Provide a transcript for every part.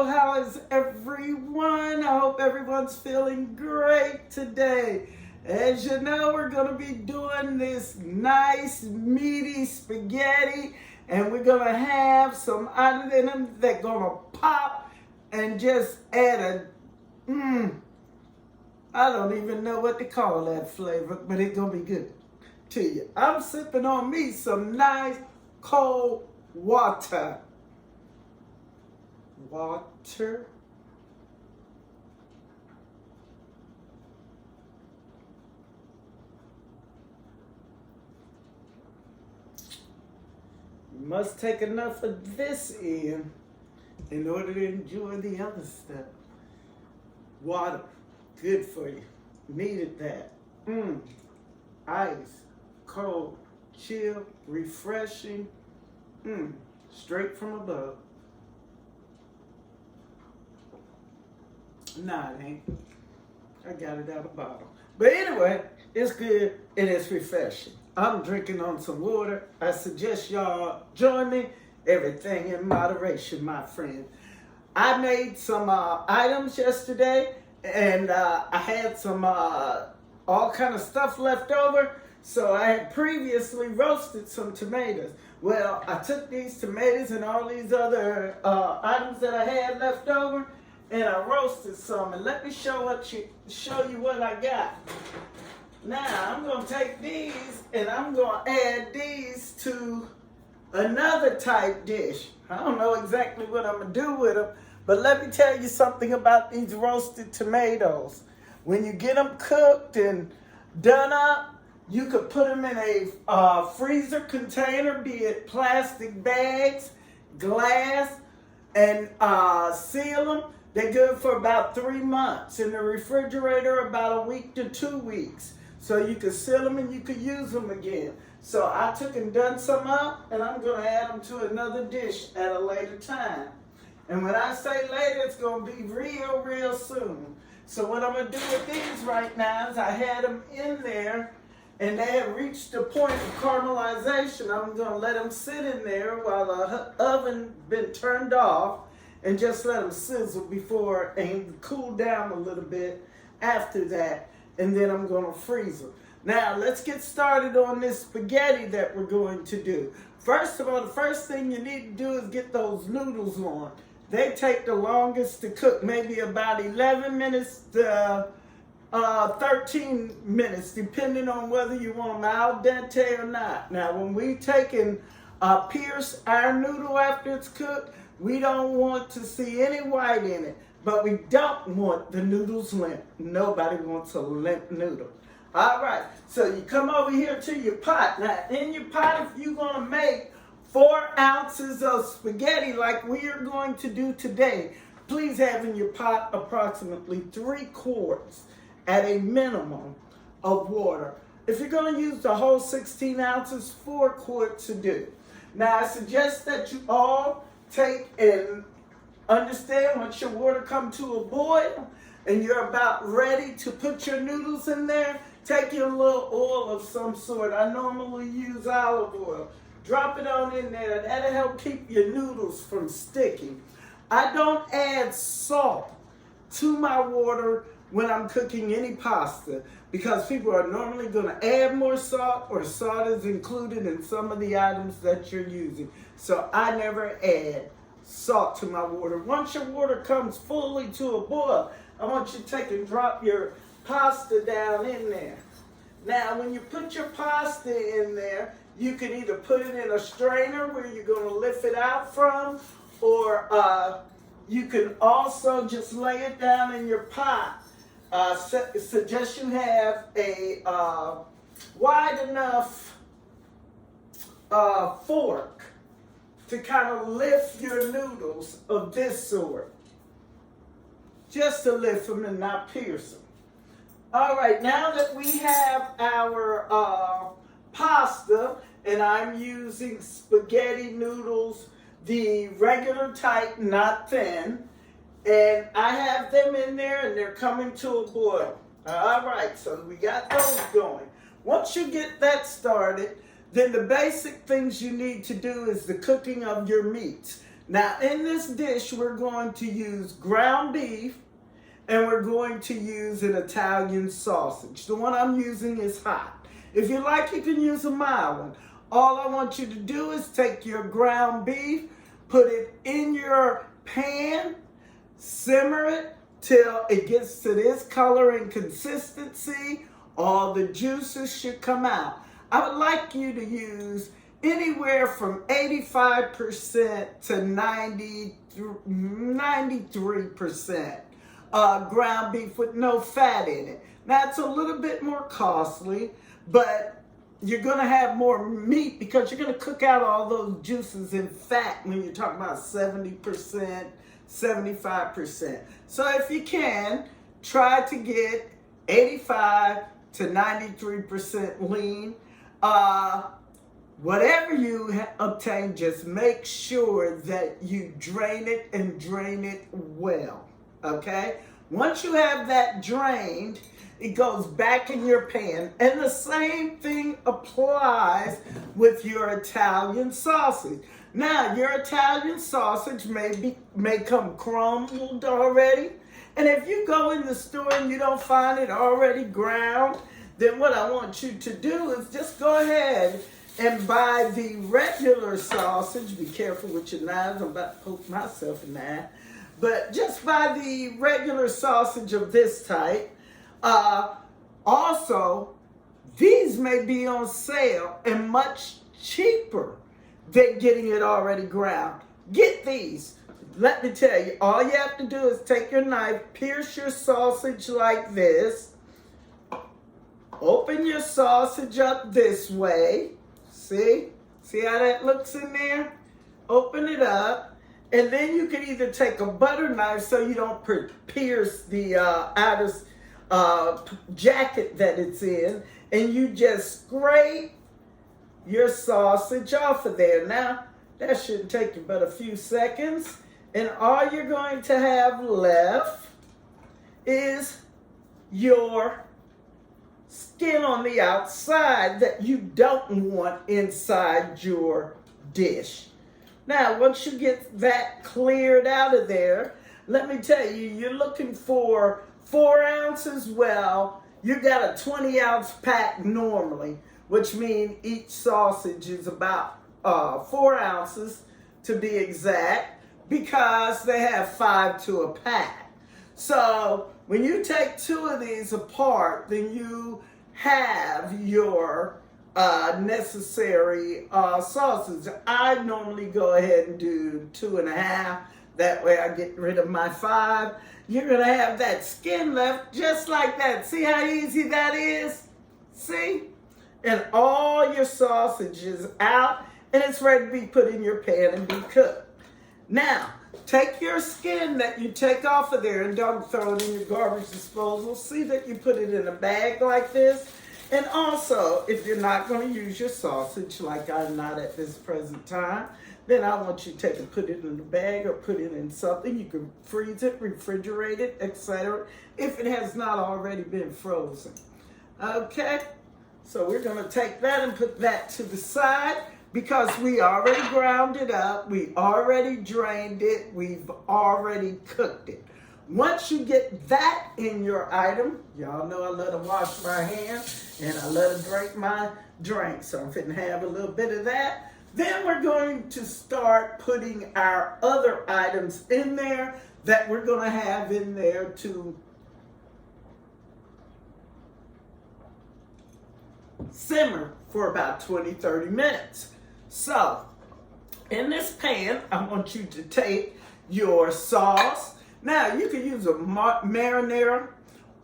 how is everyone? I hope everyone's feeling great today. As you know, we're going to be doing this nice meaty spaghetti, and we're going to have some items in them that going to pop and just add a, I don't even know what to call that flavor, but it's going to be good to you. I'm sipping on me some nice cold water. Water. You must take enough of this in order to enjoy the other stuff. Water, good for you. Needed that. Ice, cold, chill, refreshing. Straight from above. Nah, it ain't. I got it out of the bottle. But anyway, it's good and it's refreshing. I'm drinking on some water. I suggest y'all join me. Everything in moderation, my friend. I made some items yesterday, and I had some all kind of stuff left over. So I had previously roasted some tomatoes. Well, I took these tomatoes and all these other items that I had left over, and I roasted some. And let me show you what I got. Now I'm gonna take these and I'm gonna add these to another type dish. I don't know exactly what I'm gonna do with them, but let me tell you something about these roasted tomatoes. When you get them cooked and done up, you could put them in a freezer container, be it plastic bags, glass, and seal them. They're good for about 3 months. In the refrigerator, about a week to 2 weeks. So you can seal them and you can use them again. So I took and done some up, and I'm going to add them to another dish at a later time. And when I say later, it's going to be real soon. So what I'm going to do with these right now is I had them in there, and they have reached the point of caramelization. I'm going to let them sit in there while the oven been turned off, and just let them sizzle before and cool down a little bit after that. And then I'm going to freeze them. Now, let's get started on this spaghetti that we're going to do. First of all, the first thing you need to do is get those noodles on. They take the longest to cook, maybe about 11 minutes to 13 minutes, depending on whether you want them al dente or not. Now, when we take and pierce our noodle after it's cooked, we don't want to see any white in it, but we don't want the noodles limp. Nobody wants a limp noodle. All right, so you come over here to your pot. Now, in your pot, if you're going to make 4 ounces of spaghetti like we are going to do today, please have in your pot approximately 3 quarts at a minimum of water. If you're going to use the whole 16 ounces, 4 quarts to do. Now, I suggest that you all take and understand once your water comes to a boil and you're about ready to put your noodles in there, take your little oil of some sort. I normally use olive oil. Drop it on in there. That'll help keep your noodles from sticking. I don't add salt to my water when I'm cooking any pasta because people are normally going to add more salt, or salt is included in some of the items that you're using. So I never add salt to my water. Once your water comes fully to a boil, I want you to take and drop your pasta down in there. Now, when you put your pasta in there, you can either put it in a strainer where you're going to lift it out from, or you can also just lay it down in your pot. Suggest you have a wide enough fork to kind of lift your noodles of this sort. Just to lift them and not pierce them. All right, now that we have our pasta, and I'm using spaghetti noodles, the regular type, not thin, and I have them in there and they're coming to a boil. All right, so we got those going. Once you get that started, then the basic things you need to do is the cooking of your meats. Now, in this dish, we're going to use ground beef and we're going to use an Italian sausage. The one I'm using is hot. If you like, you can use a mild one. All I want you to do is take your ground beef, put it in your pan, simmer it till it gets to this color and consistency. All the juices should come out. I would like you to use anywhere from 85% to 93% ground beef with no fat in it. Now, it's a little bit more costly, but you're going to have more meat because you're going to cook out all those juices and fat when you're talking about 70%, 75%. So if you can, try to get 85 to 93% lean. Whatever you obtain, just make sure that you drain it and drain it well, okay? Once you have that drained, it goes back in your pan. And the same thing applies with your Italian sausage. Now, your Italian sausage may come crumbled already. And if you go in the store and you don't find it already ground, then what I want you to do is just go ahead and buy the regular sausage. Be careful with your knives. I'm about to poke myself in that. But just buy the regular sausage of this type. Also, these may be on sale and much cheaper than getting it already ground. Get these. Let me tell you, all you have to do is take your knife, pierce your sausage like this, open your sausage up this way. See how that looks in there? Open it up, and then you can either take a butter knife so you don't pierce the outer jacket that it's in, and you just scrape your sausage off of there. Now, that shouldn't take you but a few seconds, and all you're going to have left is your skin on the outside that you don't want inside your dish. Now, once you get that cleared out of there, let me tell you, you're looking for 4 ounces. Well, you got a 20-ounce pack normally, which means each sausage is about 4 ounces to be exact, because they have 5 to a pack. So when you take 2 of these apart, then you have your necessary sauces. I normally go ahead and do 2.5. That way I get rid of my 5. You're going to have that skin left just like that. See how easy that is? See? And all your sausage is out, and it's ready to be put in your pan and be cooked. Now, take your skin that you take off of there and don't throw it in your garbage disposal. See that you put it in a bag like this. And also, if you're not going to use your sausage, like I'm not at this present time, then I want you to take and put it in a bag or put it in something. You can freeze it, refrigerate it, etc., if it has not already been frozen. Okay? So we're going to take that and put that to the side, because we already ground it up, we already drained it, we've already cooked it. Once you get that in your item, y'all know I love to wash my hands and I love to drink my drink, so I'm fitting to have a little bit of that. Then we're going to start putting our other items in there that we're going to have in there to simmer for about 20-30 minutes. So, in this pan, I want you to take your sauce. Now, you can use a marinara,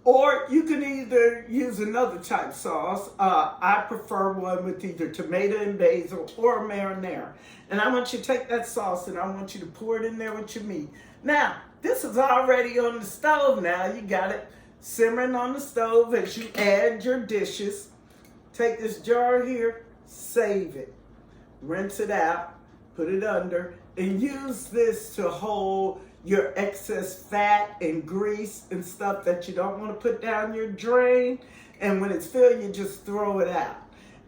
or you can either use another type sauce. I prefer one with either tomato and basil or marinara. And I want you to take that sauce and I want you to pour it in there with your meat. Now, this is already on the stove now. You got it simmering on the stove as you add your dishes. Take this jar here, save it. Rinse it out, put it under, and use this to hold your excess fat and grease and stuff that you don't want to put down your drain. And when it's filled, you just throw it out.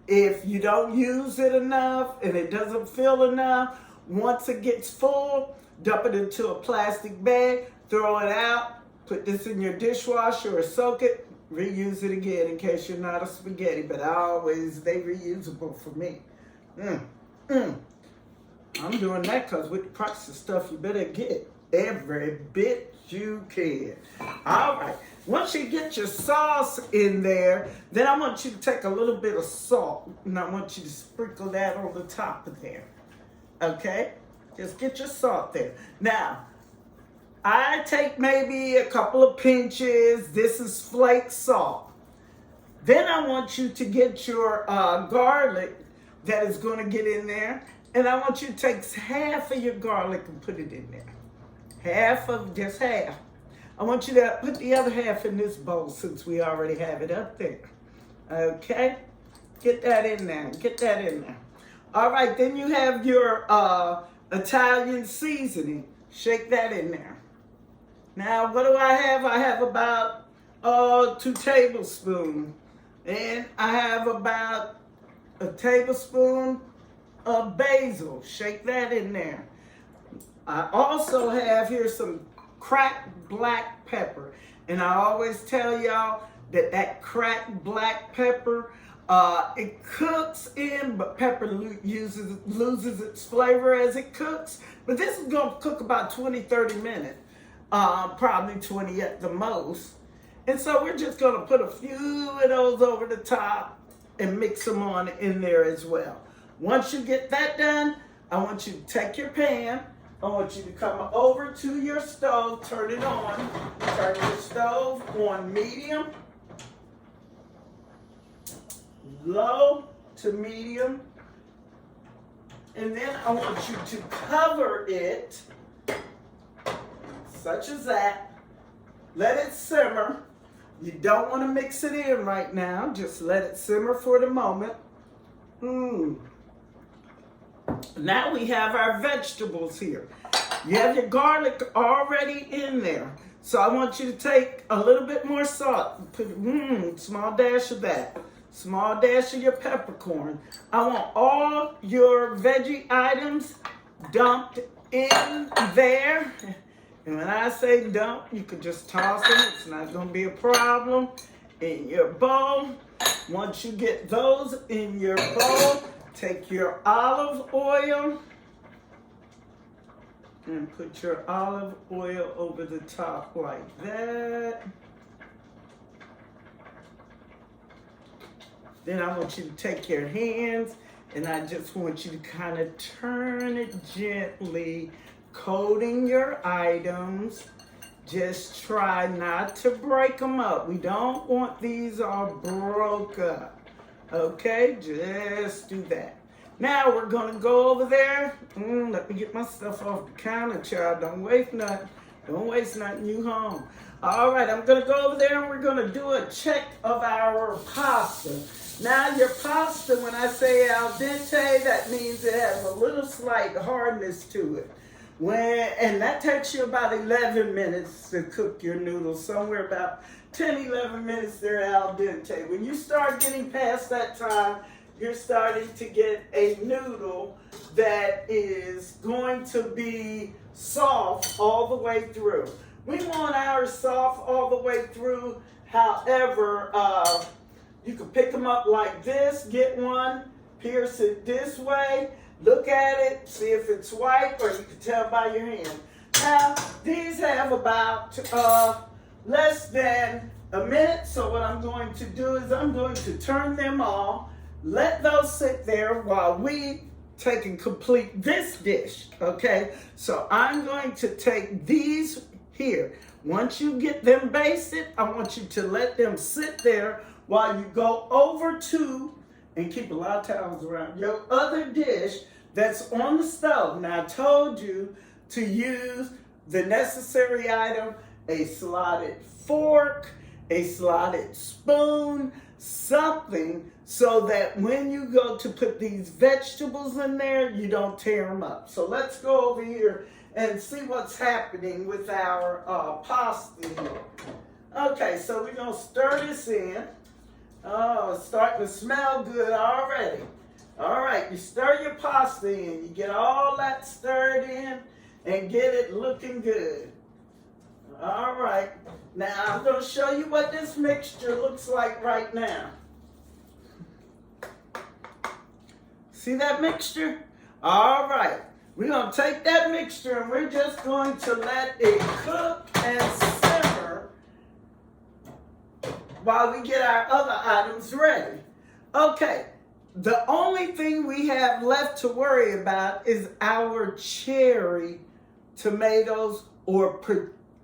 If you don't use it enough and it doesn't fill enough, Once it gets full, dump it into a plastic bag, throw it out, put this in your dishwasher or soak it, reuse it again in case you're not a spaghetti, but they reusable for me. I'm doing that because with the price of stuff, you better get every bit you can. All right. Once you get your sauce in there, then I want you to take a little bit of salt, and I want you to sprinkle that on the top of there. Okay? Just get your salt there. Now, I take maybe a couple of pinches. This is flake salt. Then I want you to get your garlic that is going to get in there. And I want you to take half of your garlic and put it in there. Just half. I want you to put the other half in this bowl since we already have it up there. Okay? Get that in there. Get that in there. All right, then you have your Italian seasoning. Shake that in there. Now, what do I have? I have about 2 tablespoons. And I have about a tablespoon of basil. Shake that in there. I also have here some cracked black pepper. And I always tell y'all that cracked black pepper, it cooks in, but pepper loses its flavor as it cooks. But this is going to cook about 20-30 minutes. Probably 20 at the most. And so we're just going to put a few of those over the top and mix them on in there as well. Once you get that done, I want you to take your pan. I want you to come over to your stove, turn it on. Turn your stove on medium, low to medium. And then I want you to cover it, such as that. Let it simmer. You don't want to mix it in right now. Just let it simmer for the moment. Now we have our vegetables here. You have your garlic already in there. So I want you to take a little bit more salt. Put small dash of that. Small dash of your peppercorn. I want all your veggie items dumped in there. And when I say dump, you could just toss them. It's not going to be a problem. In your bowl. Once you get those in your bowl, take your olive oil and put your olive oil over the top like that. Then I want you to take your hands and I just want you to kind of turn it gently, coating your items. Just try not to break them up. We don't want these all broke up. Okay, just do that. Now we're gonna go over there. Let me get my stuff off the counter, child. Don't waste nothing. Don't waste nothing, you home. All right, I'm gonna go over there and we're gonna do a check of our pasta. Now your pasta, when I say al dente, that means it has a little slight hardness to it. And that takes you about 11 minutes to cook your noodles, somewhere about 10, 11 minutes they're al dente. When you start getting past that time, you're starting to get a noodle that is going to be soft all the way through. We want ours soft all the way through. However, you can pick them up like this, get one, pierce it this way, look at it, see if it's white, or you can tell by your hand. Now, these have about less than a minute, so what I'm going to do is I'm going to turn them off, let those sit there while we take and complete this dish, okay? So I'm going to take these here. Once you get them basted, I want you to let them sit there while you go over to, and keep a lot of towels around, your other dish that's on the stove. Now, I told you to use the necessary item, a slotted fork, a slotted spoon, something so that when you go to put these vegetables in there, you don't tear them up. So let's go over here and see what's happening with our pasta here. Okay, so we're going to stir this in. Oh, it's starting to smell good already. All right, you stir your pasta in. You get all that stirred in and get it looking good. All right, now I'm going to show you what this mixture looks like right now. See that mixture? All right, we're going to take that mixture and we're just going to let it cook and simmer while we get our other items ready. Okay, the only thing we have left to worry about is our cherry tomatoes or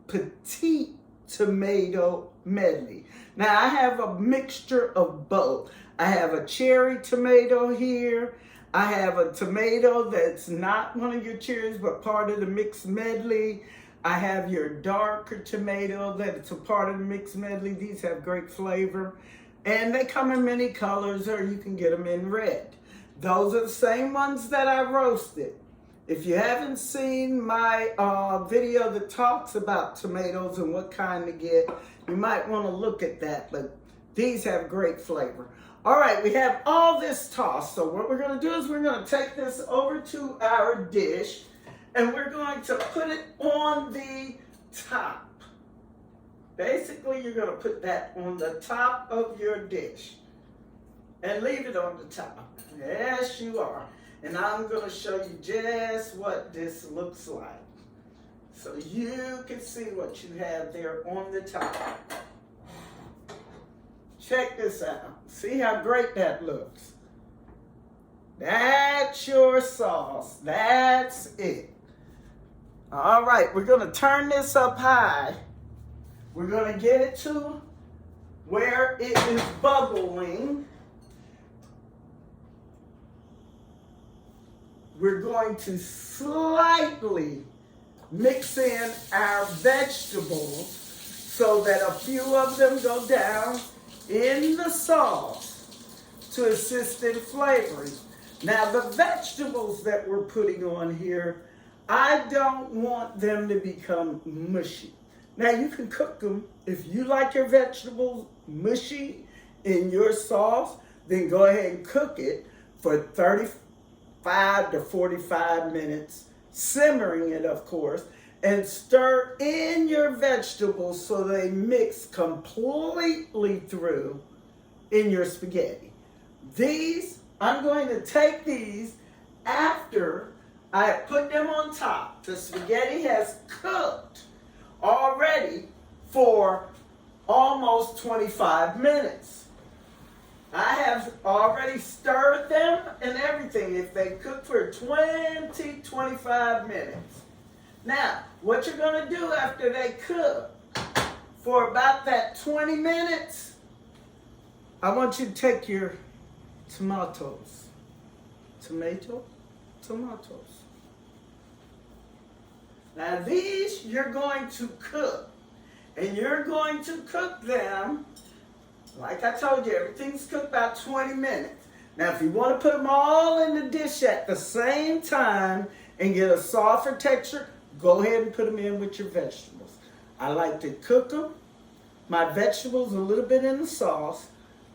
petite tomato medley. Now I have a mixture of both. I have a cherry tomato here. I have a tomato that's not one of your cherries but part of the mixed medley. I have your darker tomato that's a part of the mixed medley. These have great flavor. And they come in many colors, or you can get them in red. Those are the same ones that I roasted. If you haven't seen my video that talks about tomatoes and what kind to get, you might want to look at that, but these have great flavor. All right, we have all this tossed. So what we're going to do is we're going to take this over to our dish, and we're going to put it on the top. Basically, you're going to put that on the top of your dish and leave it on the top. Yes, you are. And I'm going to show you just what this looks like so you can see what you have there on the top. Check this out. See how great that looks? That's your sauce. That's it. All right, we're going to turn this up high. We're going to get it to where it is bubbling. We're going to slightly mix in our vegetables so that a few of them go down in the sauce to assist in flavoring. Now the vegetables that we're putting on here, I don't want them to become mushy. Now you can cook them. If you like your vegetables mushy in your sauce, then go ahead and cook it for 35 to 45 minutes, simmering it of course, and stir in your vegetables so they mix completely through in your spaghetti. These, I'm going to take these after I put them on top. The spaghetti has cooked already for almost 25 minutes. I have already stirred them and everything if they cook for 25 minutes. Now, what you're going to do after they cook for about that 20 minutes, I want you to take your tomatoes. Now these you're going to cook, and you're going to cook them, like I told you, everything's cooked about 20 minutes. Now if you want to put them all in the dish at the same time and get a softer texture, go ahead and put them in with your vegetables. I like to cook them, my vegetables a little bit in the sauce,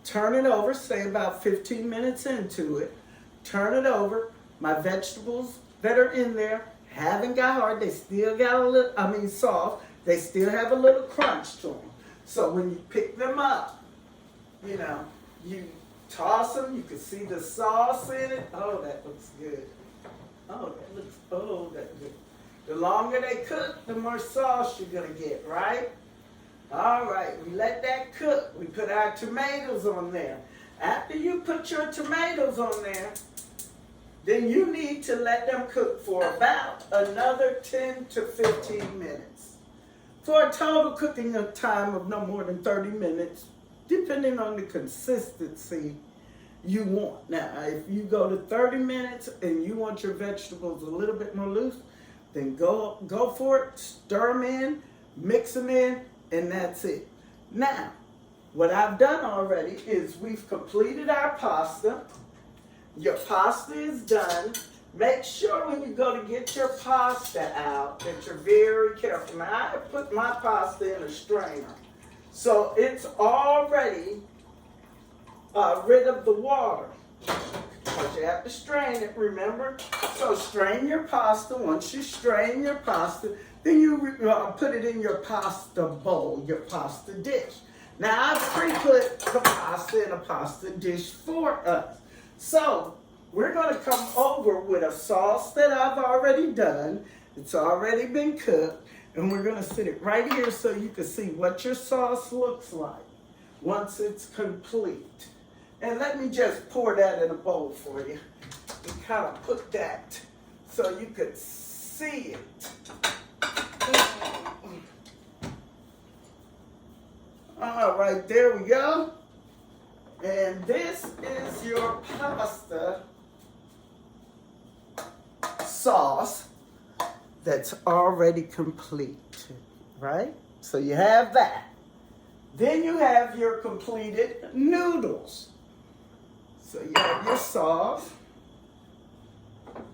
turn it over, say about 15 minutes into it, turn it over, my vegetables that are in there haven't got hard, they still got a little, soft, they still have a little crunch to them. So when you pick them up, you toss them, you can see the sauce in it. Oh, that looks good. That's good. The longer they cook, the more sauce you're gonna get, right? All right, we let that cook. We put our tomatoes on there. After you put your tomatoes on there, then you need to let them cook for about another 10 to 15 minutes. For a total cooking time of no more than 30 minutes, depending on the consistency you want. Now, if you go to 30 minutes and you want your vegetables a little bit more loose, then go for it, stir them in, mix them in, and that's it. Now, what I've done already is we've completed our pasta. Your pasta is done. Make sure when you go to get your pasta out that you're very careful. Now, I put my pasta in a strainer, so it's already rid of the water. But you have to strain it, remember? So strain your pasta. Once you strain your pasta, then you put it in your pasta bowl, your pasta dish. Now, I've pre-put the pasta in a pasta dish for us. So, we're going to come over with a sauce that I've already done. It's already been cooked. And we're going to sit it right here so you can see what your sauce looks like once it's complete. And let me just pour that in a bowl for you. And kind of put that so you could see it. All right, there we go. And this is your pasta sauce that's already complete, right? So you have that. Then you have your completed noodles. So you have your sauce.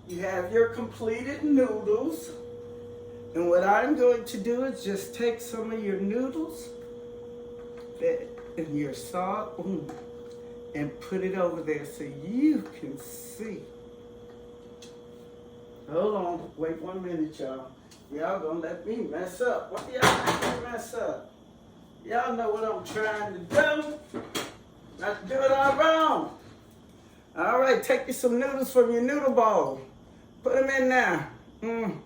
You have your completed noodles. And what I'm going to do is just take some of your noodles and your sauce and put it over there so you can see. Hold on, wait 1 minute, y'all. Y'all gonna let me mess up. What do y'all make me mess up? Y'all know what I'm trying to do. Not to do it all wrong. All right, take you some noodles from your noodle bowl. Put them in there. Kind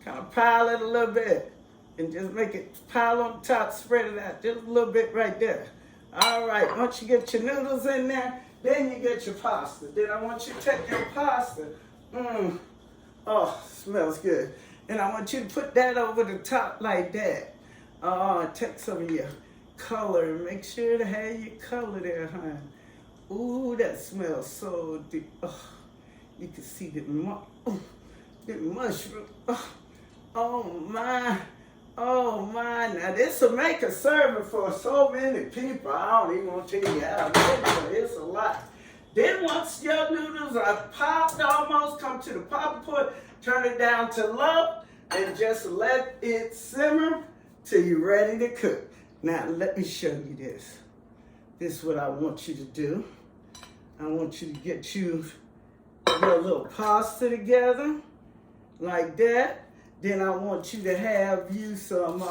of pile it a little bit. And just make it pile on top, spread it out. Just a little bit right there. All right, once you get your noodles in there, then you get your pasta. Then I want you to take your pasta. Oh, smells good. And I want you to put that over the top like that. Take some of your color and make sure to have your color there, honey. Ooh, that smells so deep. Oh, you can see the mushroom. Oh my. Oh my. Now this will make a serving for so many people. I don't even want to tell you how many, it's a lot. Then once your noodles are popped almost, come to the popping point, turn it down to low, and just let it simmer till you're ready to cook. Now let me show you this. This is what I want you to do. I want you to get your little pasta together, like that. Then I want you to have you some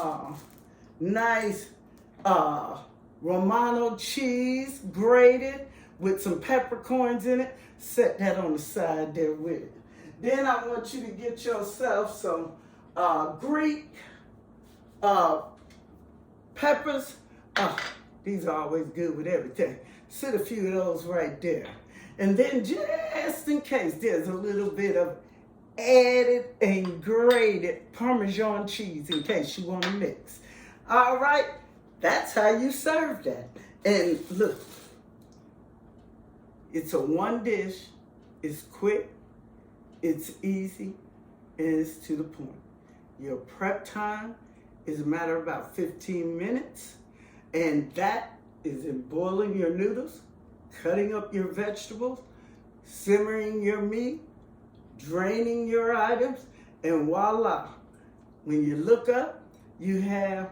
nice Romano cheese grated with some peppercorns in it. Set that on the side there with it. Then I want you to get yourself some Greek peppers. These are always good with everything. Sit a few of those right there. And then just in case, there's a little bit of added and grated Parmesan cheese in case you want to mix. All right, that's how you serve that. And look, it's a one dish, it's quick, it's easy, and it's to the point. Your prep time is a matter of about 15 minutes, and that is in boiling your noodles, cutting up your vegetables, simmering your meat, draining your items, and voila. When you look up, you have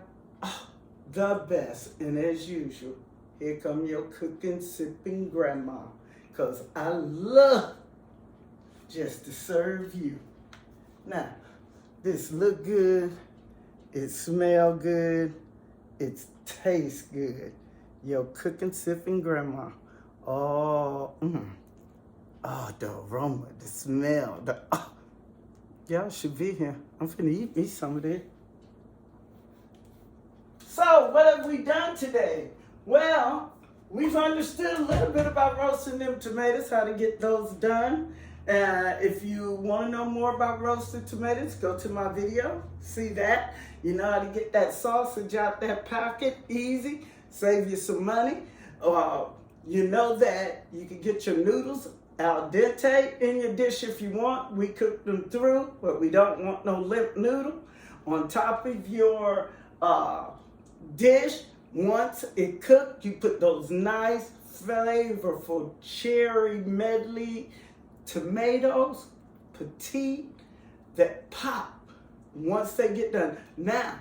the best. And as usual, here come your cooking, sipping grandma. Because I love just to serve you. Now, this look good, it smell good, it tastes good. Your cooking, sipping grandma. Oh, the aroma, the smell, y'all should be here. I'm finna eat me some of this. So, what have we done today? Well, we've understood a little bit about roasting them tomatoes, how to get those done. If you want to know more about roasted tomatoes, go to my video, see that. You know how to get that sausage out that packet, easy, save you some money. You know that you can get your noodles al dente in your dish if you want. We cook them through, but we don't want no limp noodle. On top of your dish, once it cooked, you put those nice, flavorful cherry medley tomatoes, petite, that pop once they get done. Now,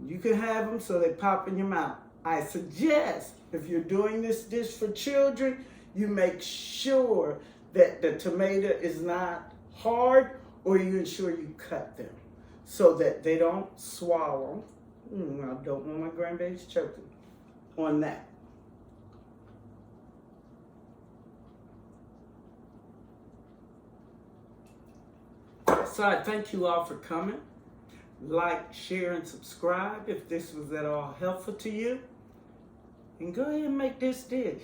you can have them so they pop in your mouth. I suggest if you're doing this dish for children, you make sure that the tomato is not hard, or you ensure you cut them so that they don't swallow. I don't want my grandbabies choking on that. So I thank you all for coming. Like, share, and subscribe if this was at all helpful to you. And go ahead and make this dish.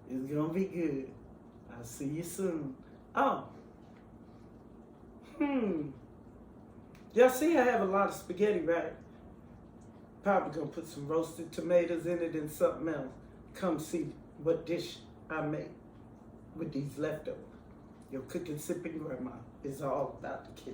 It's gonna be good. I'll see you soon. Oh. Y'all see I have a lot of spaghetti, right? Probably gonna put some roasted tomatoes in it and something else. Come see what dish I make with these leftovers. Your cooking, sipping grandma is all about the kitchen.